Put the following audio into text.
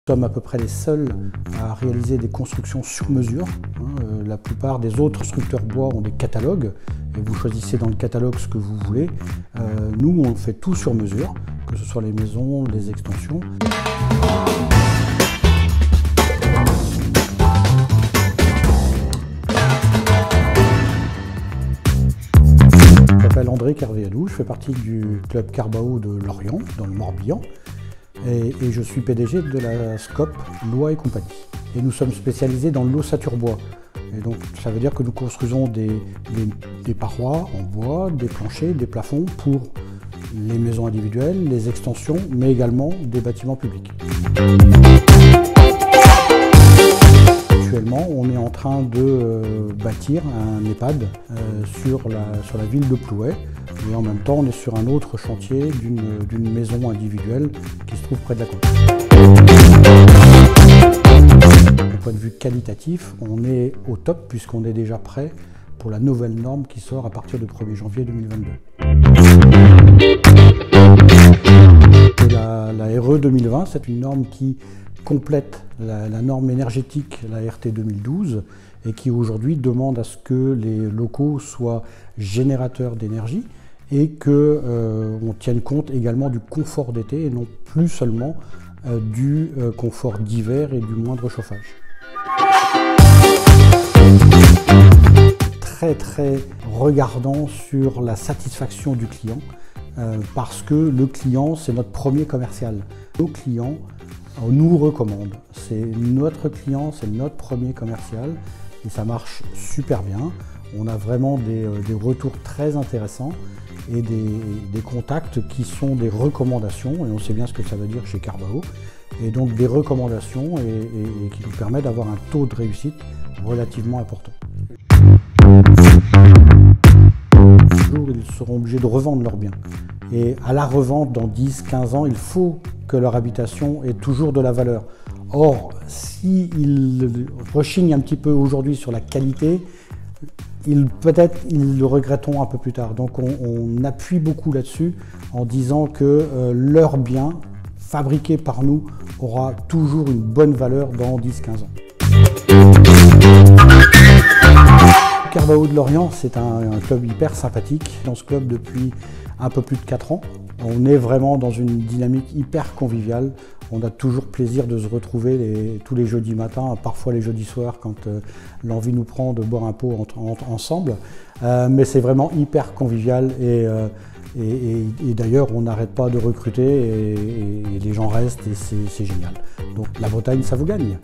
Nous sommes à peu près les seuls à réaliser des constructions sur mesure. La plupart des autres constructeurs bois ont des catalogues et vous choisissez dans le catalogue ce que vous voulez. Nous, on fait tout sur mesure, que ce soit les maisons, les extensions. Je m'appelle André Kervéadou, je fais partie du club Carbao de Lorient, dans le Morbihan. Et je suis PDG de la SCOP Lois et compagnie. Et nous sommes spécialisés dans l'ossature bois. Et donc ça veut dire que nous construisons des parois en bois, des planchers, des plafonds pour les maisons individuelles, les extensions, mais également des bâtiments publics. Actuellement, on est en train de bâtir un EHPAD sur la ville de Plouay. Et en même temps, on est sur un autre chantier d'une maison individuelle qui se trouve près de la côte. Du point de vue qualitatif, on est au top puisqu'on est déjà prêt pour la nouvelle norme qui sort à partir du 1er janvier 2022. Et la RE 2020, c'est une norme qui complète la norme énergétique, la RT 2012, et qui aujourd'hui demande à ce que les locaux soient générateurs d'énergie et qu'on tienne compte également du confort d'été et non plus seulement du confort d'hiver et du moindre chauffage. Très regardant sur la satisfaction du client parce que le client, c'est notre premier commercial. Nos clients nous recommandent. C'est notre client, c'est notre premier commercial et ça marche super bien. On a vraiment des retours très intéressants et des contacts qui sont des recommandations, et on sait bien ce que ça veut dire chez Carbao, et donc des recommandations et qui nous permettent d'avoir un taux de réussite relativement important. Un jour, ils seront obligés de revendre leurs biens. Et à la revente, dans 10-15 ans, il faut que leur habitation ait toujours de la valeur. Or, s'ils rechignent un petit peu aujourd'hui sur la qualité, peut-être ils le regretteront un peu plus tard. Donc on appuie beaucoup là-dessus en disant que leur bien fabriqué par nous aura toujours une bonne valeur dans 10-15 ans. Carbao de Lorient, c'est un club hyper sympathique. Dans ce club depuis un peu plus de 4 ans. On est vraiment dans une dynamique hyper conviviale. On a toujours plaisir de se retrouver tous les jeudis matins, parfois les jeudis soirs quand l'envie nous prend de boire un pot ensemble. Mais c'est vraiment hyper convivial et d'ailleurs on n'arrête pas de recruter et les gens restent et c'est génial. Donc la Bretagne, ça vous gagne.